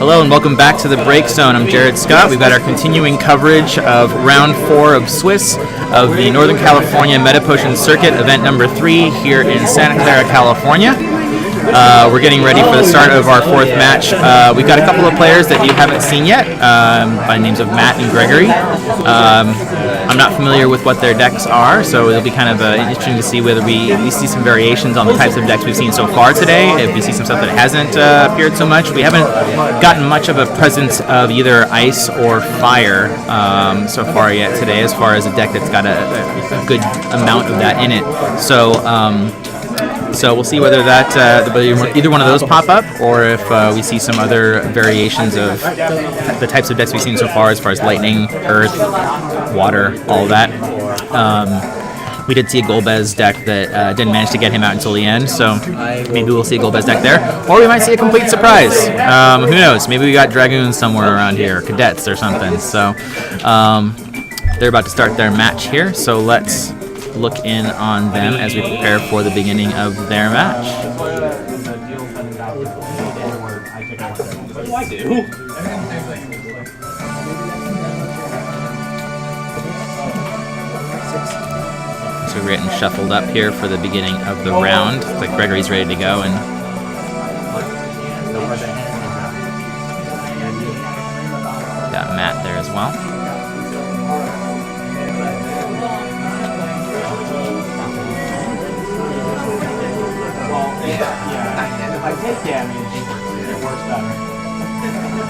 Hello and welcome back to the Break Zone. I'm Jared Scott. We've got our continuing coverage of Round 4 of Swiss of the Northern California Meta Potion Circuit, event number 3 here in Santa Clara, California. We're getting ready for the start of our 4th match. We've got a couple of players that you haven't seen yet, by names of Matt and Gregory. I'm not familiar with what their decks are, so it'll be kind of interesting to see whether we see some variations on the types of decks we've seen so far today. If we see some stuff that hasn't appeared so much. We haven't gotten much of a presence of either ice or fire so far yet today, as far as a deck that's got a good amount of that in it. So we'll see whether either one of those pop up, or if we see some other variations of the types of decks we've seen so far, as far as lightning, earth, water, all of that. We did see a Golbez deck that didn't manage to get him out until the end, so maybe we'll see a Golbez deck there, or we might see a complete surprise. Who knows? Maybe we got Dragoons somewhere around here, or Cadets or something. So they're about to start their match here, so let's look in on them as we prepare for the beginning of their match. So we're getting shuffled up here for the beginning of the round. Looks like Gregory's ready to go, and got Matt there as well.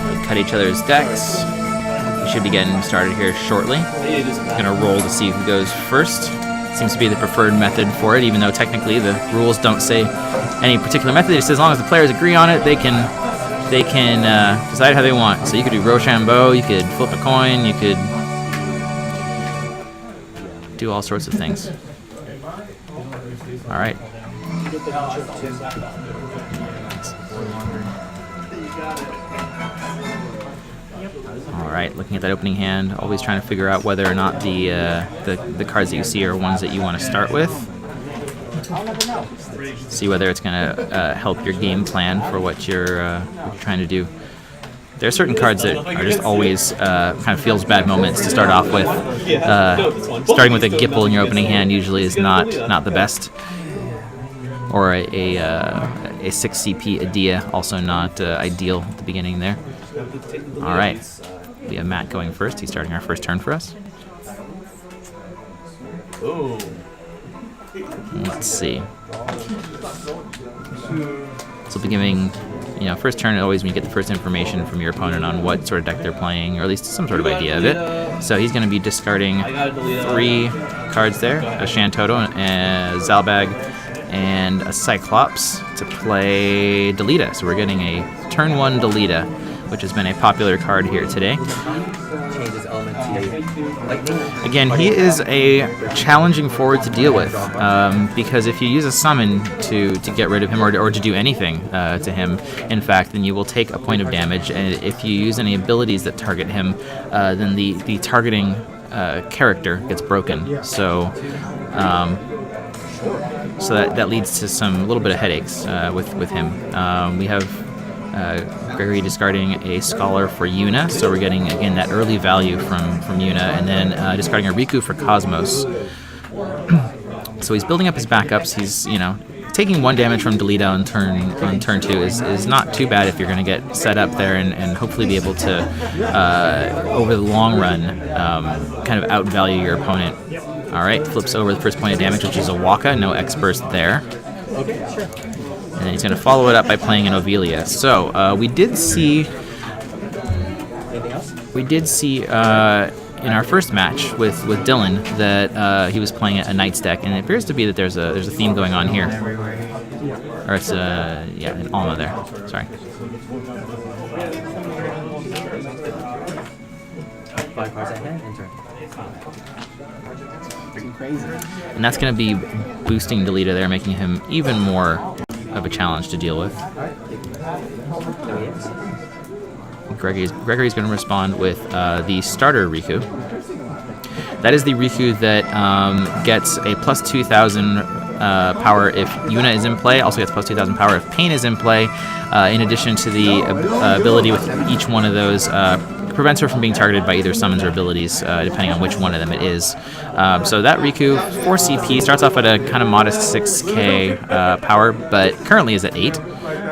We cut each other's decks. We should be getting started here shortly. I'm going to roll to see who goes first. Seems to be the preferred method for it, even though technically the rules don't say any particular method. It says as long as the players agree on it, they can decide how they want. So you could do Rochambeau, you could flip a coin, you could do all sorts of things. All right. All right, looking at that opening hand, always trying to figure out whether or not the cards that you see are ones that you want to start with. See whether it's going to help your game plan for what you're trying to do. There are certain cards that are just always kind of feels bad moments to start off with. Starting with a Gipple in your opening hand usually is not the best. Or a 6 CP Adia, also not ideal at the beginning there. All right, we have Matt going first. He's starting our first turn for us. Let's see. So beginning, first turn, always when you get the first information from your opponent on what sort of deck they're playing, or at least some sort of idea of it. So he's going to be discarding 3 cards there, a Shantoto, a Zalbag, and a Cyclops to play Delita. So we're getting a turn 1 Delita, which has been a popular card here today. Again, he is a challenging forward to deal with, because if you use a summon to get rid of him, or to do anything to him, in fact, then you will take a point of damage. And if you use any abilities that target him, then the targeting character gets broken. So that leads to a little bit of headaches with him. We have Gregory discarding a Scholar for Yuna, so we're getting, again, that early value from Yuna, and then discarding a Riku for Cosmos. So he's building up his backups. He's, taking 1 damage from Delita on turn 2 is not too bad if you're going to get set up there and hopefully be able to, over the long run, kind of outvalue your opponent. All right, flips over the first point of damage, which is a Waka, no X-Burst there. And then he's going to follow it up by playing an Ovelia. So we did see in our first match with Dylan that he was playing a Knights deck, and it appears to be that there's a theme going on here. Or it's an Alma there. Sorry. 5 cards ahead, enter. And that's going to be boosting Delita there, making him even more of a challenge to deal with. Gregory's going to respond with the starter Riku. That is the Riku that gets a plus 2,000 power if Yuna is in play. Also gets plus 2,000 power if Pain is in play. In addition to the ability with each one of those, prevents her from being targeted by either summons or abilities, depending on which one of them it is. So that Riku, 4 CP, starts off at a kind of modest 6k power, but currently is at 8.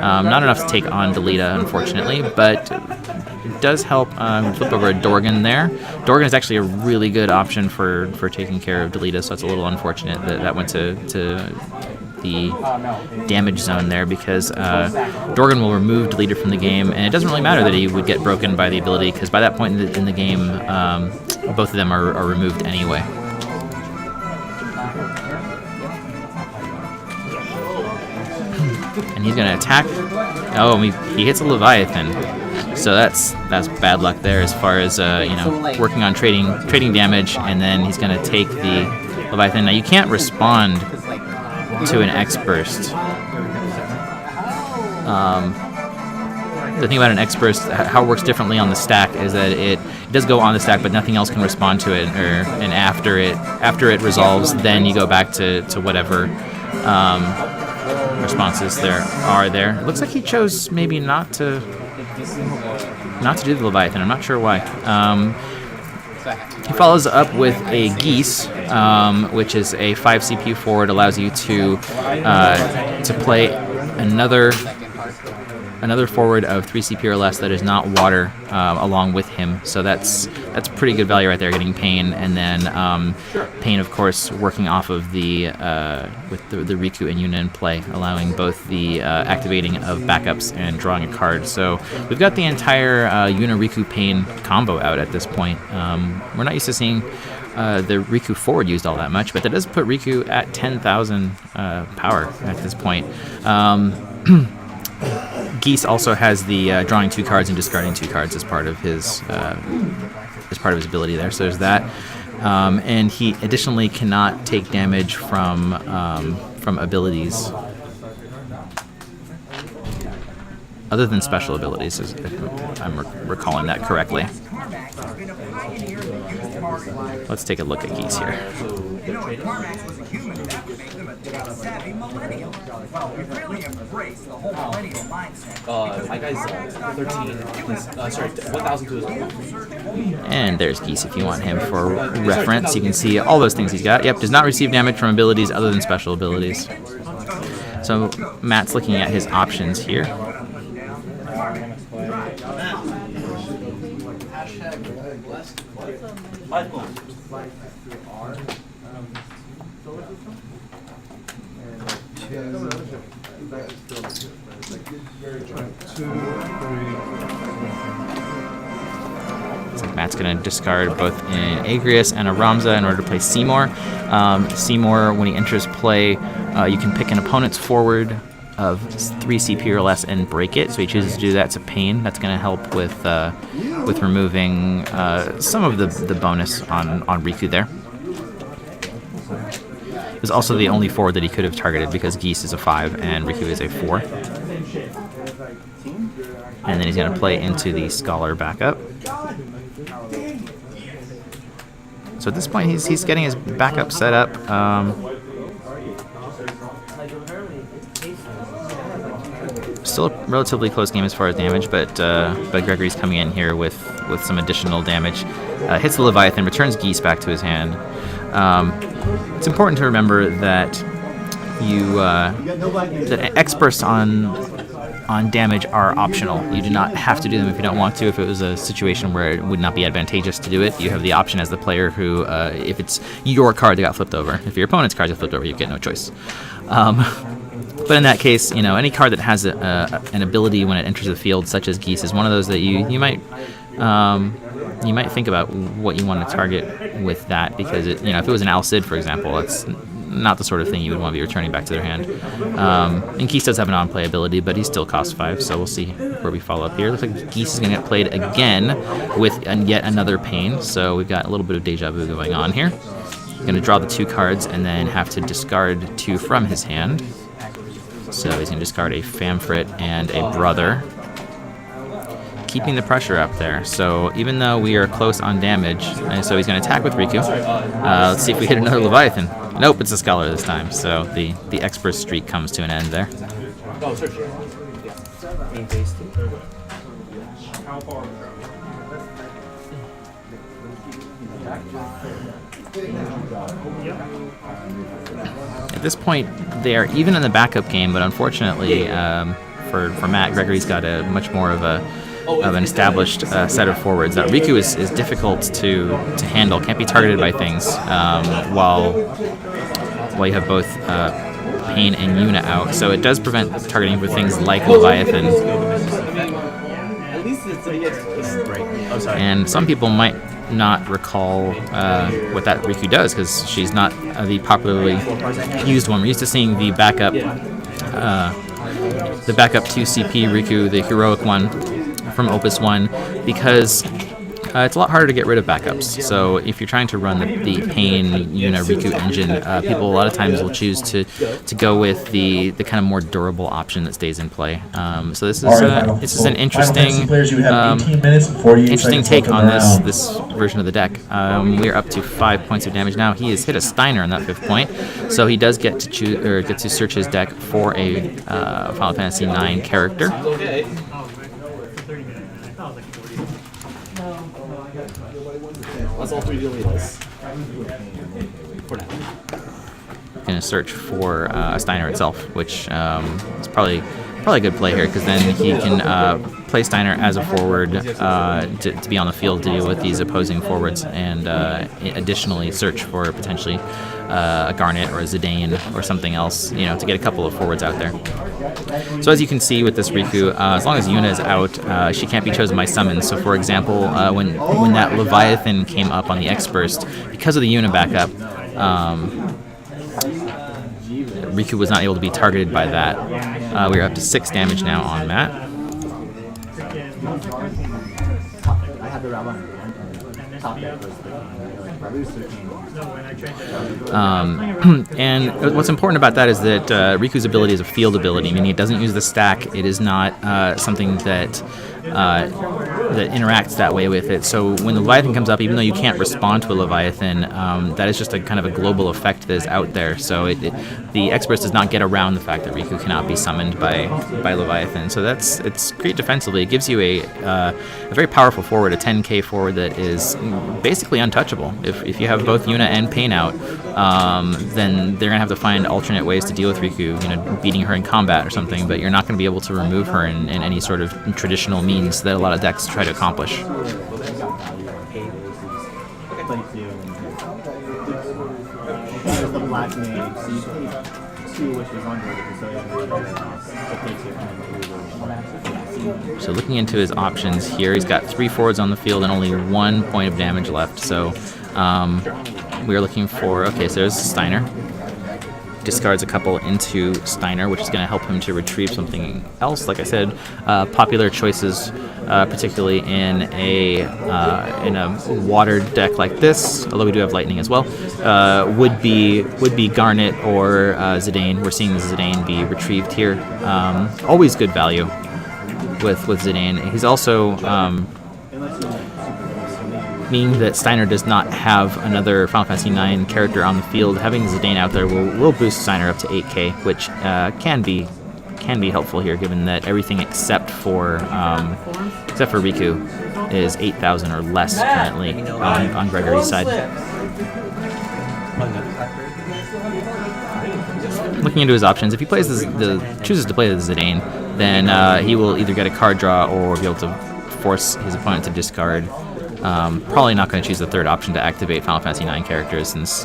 Not enough to take on Delita, unfortunately, but it does help flip over a Dorgan there. Dorgan is actually a really good option for taking care of Delita, so it's a little unfortunate that that went to the damage zone there, because Dorgan will remove Delita from the game, and it doesn't really matter that he would get broken by the ability, because by that point in the game, both of them are removed anyway. And he's going to attack. Oh, he hits a Leviathan. So that's bad luck there as far as working on trading damage, and then he's going to take the Leviathan. Now you can't respond to an X burst. The thing about an X burst, how it works differently on the stack, is that it does go on the stack, but nothing else can respond to it. And after it resolves, then you go back to whatever responses there are there. It looks like he chose maybe not to do the Leviathan. I'm not sure why. He follows up with a Geese, which is a 5 CPU forward, allows you to play another forward of 3 CP or less that is not water along with him. So that's pretty good value right there, getting Pain, and then Pain, of course, working off of the with the Riku and Yuna in play, allowing both the activating of backups and drawing a card. So we've got the entire Yuna Riku Pain combo out at this point. We're not used to seeing the Riku forward used all that much, but that does put Riku at 10,000 power at this point. Geese also has the drawing 2 cards and discarding 2 cards as part of his ability there. So there's that, and he additionally cannot take damage from abilities other than special abilities, if I'm recalling that correctly. Let's take a look at Geese here. My guy's 13. Sorry, 1,002. And there's Geese if you want him for reference. You can see all those things he's got. Yep, does not receive damage from abilities other than special abilities. So Matt's looking at his options here. Matt's going to discard both an Agrius and a Ramza in order to play Seymour. Seymour, when he enters play, you can pick an opponent's forward of 3 CP or less and break it. So he chooses to do that. It's a Pain. That's going to help with removing some of the bonus on Riku there. It was also the only forward that he could have targeted, because Geese is a 5 and Riku is a 4. And then he's going to play into the Scholar backup. So at this point, he's getting his backup set up. Still a relatively close game as far as damage, but Gregory's coming in here with some additional damage. Hits the Leviathan, returns Geese back to his hand. It's important to remember that that X bursts on damage are optional. You do not have to do them if you don't want to. If it was a situation where it would not be advantageous to do it, you have the option as the player who, if it's your card that got flipped over, if your opponent's card got flipped over, you get no choice. But in that case, any card that has an ability when it enters the field, such as Geese, is one of those that you might think about what you want to target with that, because if it was an Al Cid, for example, it's not the sort of thing you would want to be returning back to their hand. And Geese does have an on-play ability, but he still costs 5, so we'll see where we follow up here. Looks like Geese is going to get played again with yet another Pain, so we've got a little bit of deja vu going on here. He's going to draw the 2 cards and then have to discard 2 from his hand. So he's going to discard a Famfrit and a Brother, keeping the pressure up there. So even though we are close on damage, and so he's going to attack with Riku. Let's see if we hit another Leviathan. Nope, it's a scholar this time, so the expert streak comes to an end there. Oh, search. Yeah. Main phase 2. At this point, they are even in the backup game, but unfortunately for Matt, Gregory's got a much more of an established set of forwards. Riku is difficult to handle, can't be targeted by things, while you have both Pain and Yuna out. So it does prevent targeting for things like Leviathan. And some people might not recall what that Riku does, because she's not the popularly used one. We're used to seeing the backup 2CP Riku, the heroic one from Opus 1, because it's a lot harder to get rid of backups. So if you're trying to run the Pain Yuna Riku engine, people a lot of times will choose to go with the kind of more durable option that stays in play. So this is an interesting take on this version of the deck. We are up to 5 points of damage now. He has hit a Steiner on that 5th point, so he does get to choose or get to search his deck for a Final Fantasy IX character. That's all 3 deletes. For now. Going to search for a Steiner itself, which is probably a good play here, because then he can play Steiner as a forward to be on the field to deal with these opposing forwards, and additionally search for potentially a Garnet or a Zidane or something else, to get a couple of forwards out there. So as you can see with this Riku, as long as Yuna is out, she can't be chosen by summons. So for example, when that Leviathan came up on the X-Burst, because of the Yuna backup, Riku was not able to be targeted by that. We're up to 6 damage now on Matt. And what's important about that is that Riku's ability is a field ability, meaning it doesn't use the stack. It is not something that interacts that way with it. So when the Leviathan comes up, even though you can't respond to a Leviathan, that is just a kind of a global effect that is out there. So the X-Burst does not get around the fact that Riku cannot be summoned by Leviathan. So it's great defensively. It gives you a very powerful forward, a 10k forward that is basically untouchable. If you have both Yuna and Pain out, then they're gonna have to find alternate ways to deal with Riku, beating her in combat or something. But you're not going to be able to remove her in any sort of traditional means that a lot of decks try to accomplish. So looking into his options here, he's got 3 forwards on the field and only 1 point of damage left. So we are looking for, so there's Steiner. Discards a couple into Steiner, which is going to help him to retrieve something else. Like I said, popular choices, particularly in a water deck like this, although we do have lightning as well, would be Garnet or Zidane. We're seeing the Zidane be retrieved here. Always good value with Zidane. He's also meaning that Steiner does not have another Final Fantasy IX character on the field. Having Zidane out there will boost Steiner up to 8k, which can be helpful here, given that everything except for Riku is 8,000 or less currently on Gregory's side. Looking into his options, if he plays chooses to play the Zidane, then he will either get a card draw or be able to force his opponent to discard. Probably not going to choose the 3rd option to activate Final Fantasy IX characters, since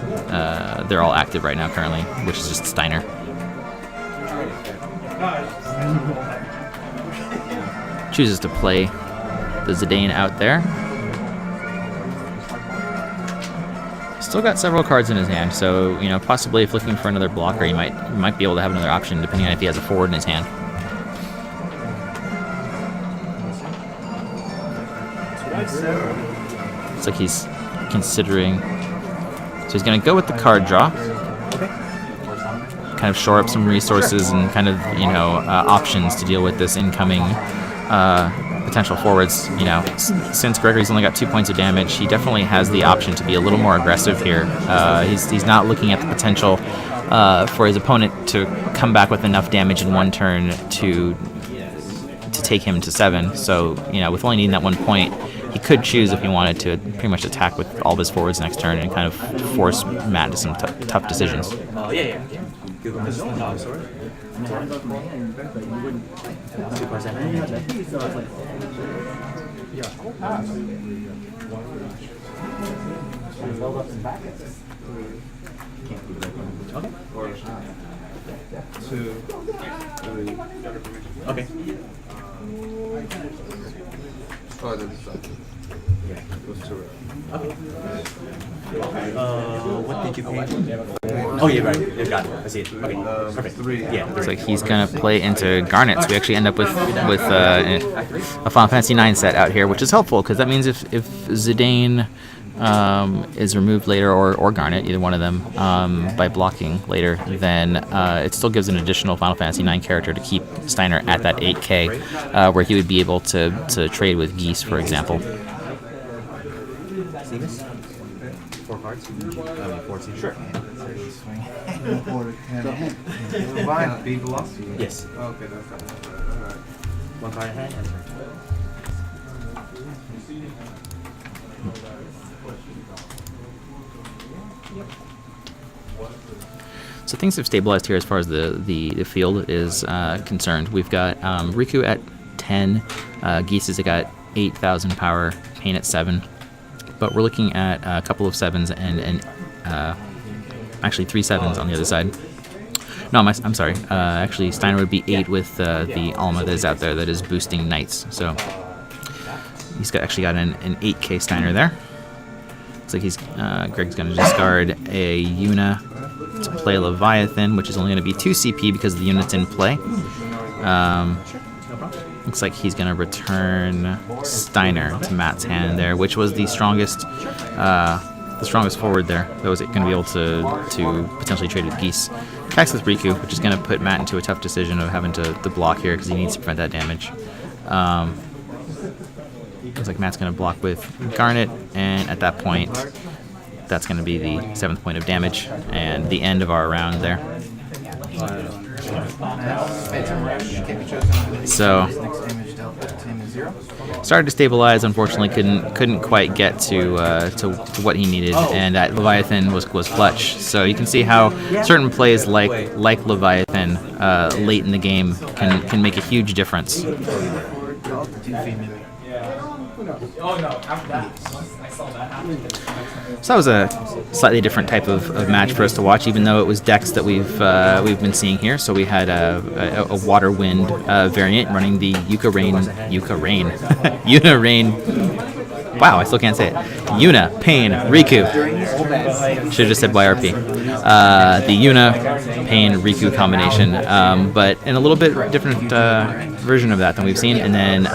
they're all active right now currently, which is just Steiner. Chooses to play the Zidane out there. Still got several cards in his hand, so possibly if looking for another blocker, he might be able to have another option depending on if he has a forward in his hand. Looks like he's considering. So he's going to go with the card draw. Kind of shore up some resources and kind of, options to deal with this incoming potential forwards. You know, since Gregory's only got 2 points of damage, he definitely has the option to be a little more aggressive here. He's not looking at the potential for his opponent to come back with enough damage in one turn to take him to 7. So, you know, with only needing that 1 point, he could choose if he wanted to pretty much attack with all of his forwards next turn and kind of force Matt to some tough decisions. Okay. What did you pay? Oh yeah, right. You got it. I see it. Okay. Perfect. Yeah. Looks like he's gonna play into Garnet, so we actually end up with a Final Fantasy IX set out here, which is helpful because that means if Zidane is removed later, or Garnet, either one of them, by blocking later, then it still gives an additional Final Fantasy IX character to keep Steiner at that 8K, where he would be able to trade with Geese, for example. See this? 4 cards? 14. Sure. B velocity. Yes. Okay, that's alright. 1 card ahead and turn. So things have stabilized here as far as the field is concerned. We've got Riku at 10, Geese has got 8,000 power, Pain at 7, but we're looking at a couple of 7s and actually 3 7s on the other side. No, I'm sorry. Actually, Steiner would be 8 with the Alma that is out there that is boosting Knights. So he's actually got an 8K Steiner there. Looks like Greg's going to discard a Yuna to play Leviathan, which is only going to be 2 CP because the unit's in play. Looks like he's going to return Steiner to Matt's hand there, which was the strongest forward there that was going to be able to potentially trade with Geese. Attacks with Riku, which is going to put Matt into a tough decision of having to block here because he needs to prevent that damage. Looks like Matt's going to block with Garnet, and at that point, that's going to be the 7th point of damage and the end of our round there. So started to stabilize. Unfortunately, couldn't quite get to what he needed, and that Leviathan was clutch. So you can see how certain plays like Leviathan late in the game can make a huge difference. So that was a slightly different type of match for us to watch, even though it was decks that we've been seeing here. So we had a Water Wind variant running the Yuna Rain. Wow, I still can't say it. Yuna, Pain, Riku. Should have just said YRP. The Yuna, Pain, Riku combination, but in a little bit different version of that than we've seen. And then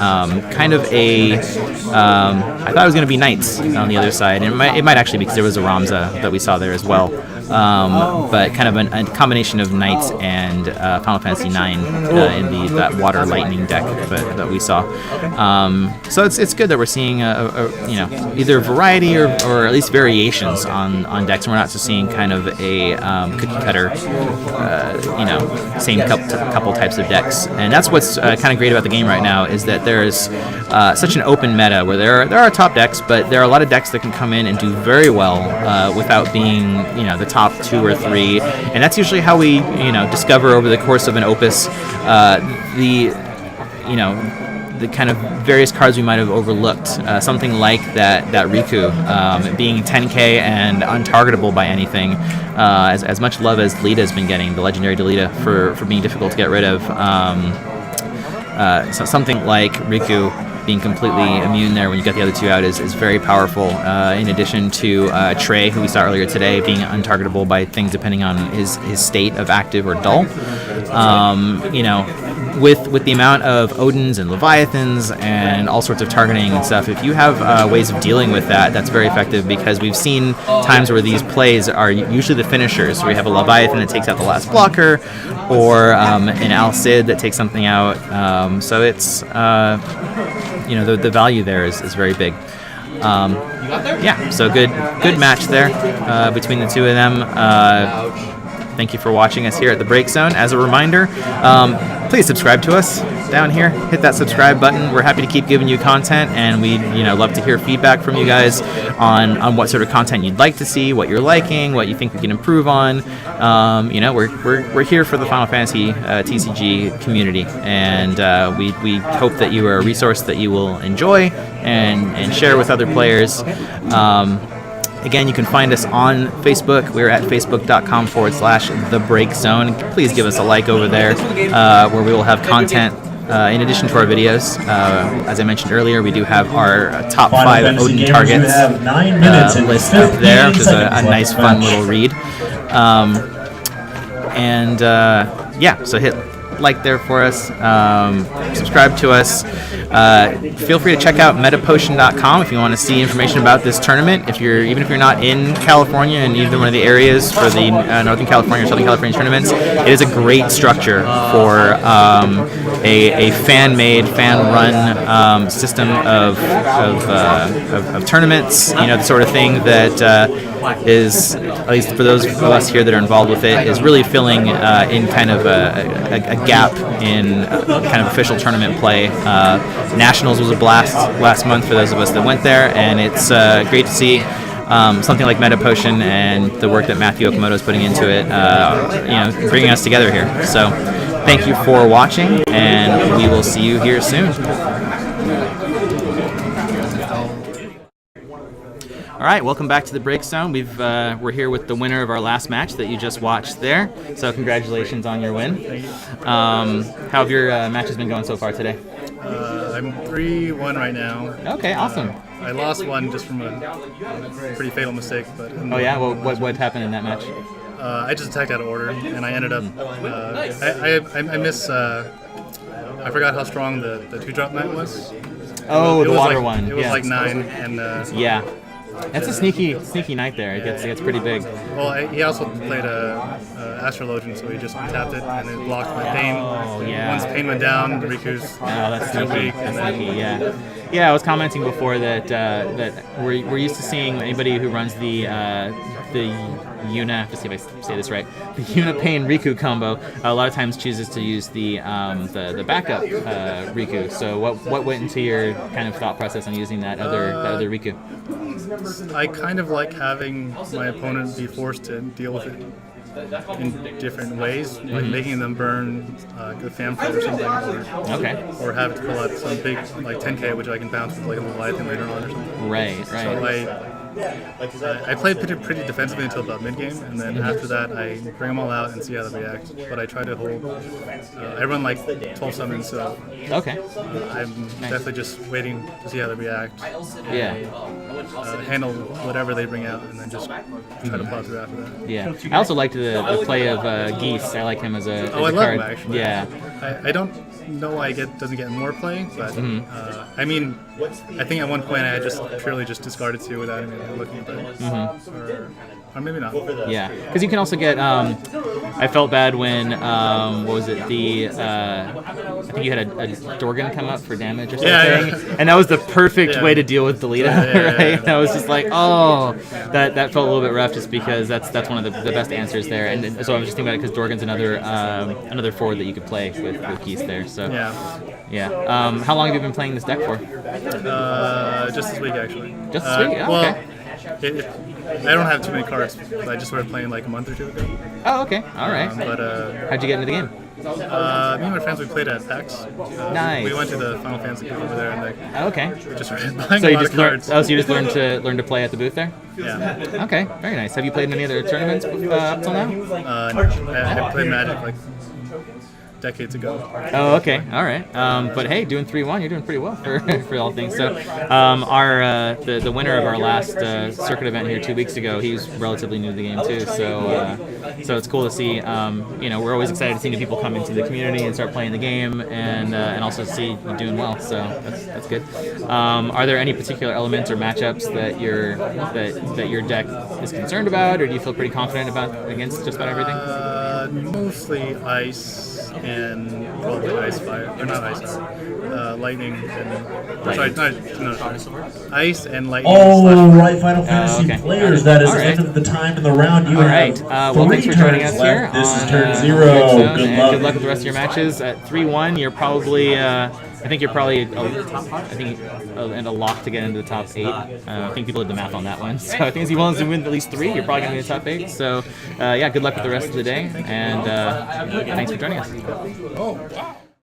kind of I thought it was going to be Knights on the other side. And it might actually be because there was a Ramza that we saw there as well. But kind of a combination of Knights and Final Fantasy IX in that Water Lightning deck that we saw. So it's good that we're seeing either variety or at least variations on decks, and we're not just seeing kind of a cookie cutter, same couple types of decks. And that's what's kind of great about the game right now, is that there's such an open meta where there are top decks, but there are a lot of decks that can come in and do very well without being the top 2 or 3, and that's usually how we discover over the course of an opus the kind of various cards we might have overlooked. Something like that Riku being 10k and untargetable by anything, as much love as Delita's been getting, the legendary Delita, for being difficult to get rid of. So something like Riku being completely immune there when you get the other 2 out is very powerful. In addition to Trey, who we saw earlier today, being untargetable by things depending on his state of active or dull. With the amount of Odins and Leviathans and all sorts of targeting and stuff, if you have ways of dealing with that, that's very effective, because we've seen times where these plays are usually the finishers. So we have a Leviathan that takes out the last blocker, or an Al Cid that takes something out. So it's the value there is very big. Yeah, so good match there between the two of them. Thank you for watching us here at the Break Zone. As a reminder, please subscribe to us down here. Hit that subscribe button. We're happy to keep giving you content, and we'd love to hear feedback from you guys on what sort of content you'd like to see, what you're liking, what you think we can improve on. We're here for the Final Fantasy TCG community, and we hope that you are a resource that you will enjoy and share with other players. Again, you can find us on Facebook. We're at facebook.com/thebreakzone. Please give us a like over there, where we will have content in addition to our videos. As I mentioned earlier, we do have our top 5 Odin targets list up there, which is a nice, fun little read. So hit like there for us. Subscribe to us. Feel free to check out metapotion.com if you want to see information about this tournament. Even if you're not in California and either one of the areas for the Northern California or Southern California tournaments, it is a great structure for a fan-made, fan-run system of tournaments. The sort of thing that is, at least for those of us here that are involved with it, is really filling in kind of a gap in kind of official tournament play. Nationals was a blast last month for those of us that went there, and it's great to see something like Meta Potion and the work that Matthew Okamoto is putting into it, bringing us together here. So thank you for watching, and we will see you here soon. All right, welcome back to the Break Zone. We're here with the winner of our last match that you just watched there. So congratulations on your win. How have your matches been going so far today? I'm 3-1 right now. Okay, awesome. I lost one just from a pretty fatal mistake. But oh yeah, well, what happened in that match? I just attacked out of order, and I ended up. I miss. I forgot how strong the 2-drop knight was. Oh, the water like, one. It was like 9, and yeah. That's a sneaky night there. It gets pretty big. Well, he also played Astrologian, so he just tapped it and it blocked my pain. Oh yeah. Once pain went down, Riku's. Oh, that's sneaky. Yeah. Yeah, I was commenting before that we're used to seeing anybody who runs the Yuna, I have to see if I say this right, the Yuna Pain Riku combo a lot of times chooses to use the backup Riku. So what went into your kind of thought process on using that other Riku? I kind of like having my opponent be forced to deal with it in different ways, like making them burn the Famfrit or something, or have it pull out some big like 10k, which I can bounce with like a Leviathan later on or something. Right. So I played pretty defensively until about mid-game, and then after that I bring them all out and see how they react. But I try to hold. I run like 12 summons, so I'm definitely just waiting to see how they react. Yeah. Handle whatever they bring out, and then just try to plow through after that. Yeah. I also liked the play of Geese. I like him as a I love card. him actually. Yeah. I don't know why doesn't get more play, but I mean, I think at one point I just purely discarded 2 without even looking at it. Or maybe not. Yeah, because you can also get. I felt bad when what was it? I think you had a Dorgan come up for damage or something, and that was the perfect way to deal with Delita, right? And I was just like, oh, that felt a little bit rough, just because that's one of the best answers there. And so I was just thinking about it because Dorgan's another forward that you could play with Geese there. So yeah. How long have you been playing this deck for? Just this week actually. Just this week? Oh, okay. I don't have too many cards. I just started playing like a month or 2 ago. Oh, okay. All right. How'd you get into the game? Me and my friends, we played at PAX. Nice. We went to the Final Fantasy booth over there, and we just started buying a lot of cards. So you just learned to play at the booth there? Yeah. Okay, very nice. Have you played in any other tournaments up till now? I played Magic like decades ago. Oh, okay, all right. But hey, doing 3-1, you're doing pretty well for all things. So, the winner of our last circuit event here 2 weeks ago, he's relatively new to the game too. So it's cool to see. We're always excited to see new people come into the community and start playing the game, and also see you doing well. So that's good. Are there any particular elements or matchups that your deck is concerned about, or do you feel pretty confident about against just about everything? mostly ice and probably ice fire, or not ice, lightning and sorry, ice and lightning. All right, Final Fantasy okay. players, that is All the end right. of the time in the round. You All have right. Well, thanks for joining us turns here. left. This on, is turn 0. Drake Zone, Good and luck. Good luck with the rest of your matches. At 3-1, you're probably. I think you're probably. And a lock to get into the top 8. I think people did the math on that one. So I think if you want to win at least 3, you're probably going to be in the top 8. So yeah, good luck with the rest of the day, and thanks for joining us. Oh wow.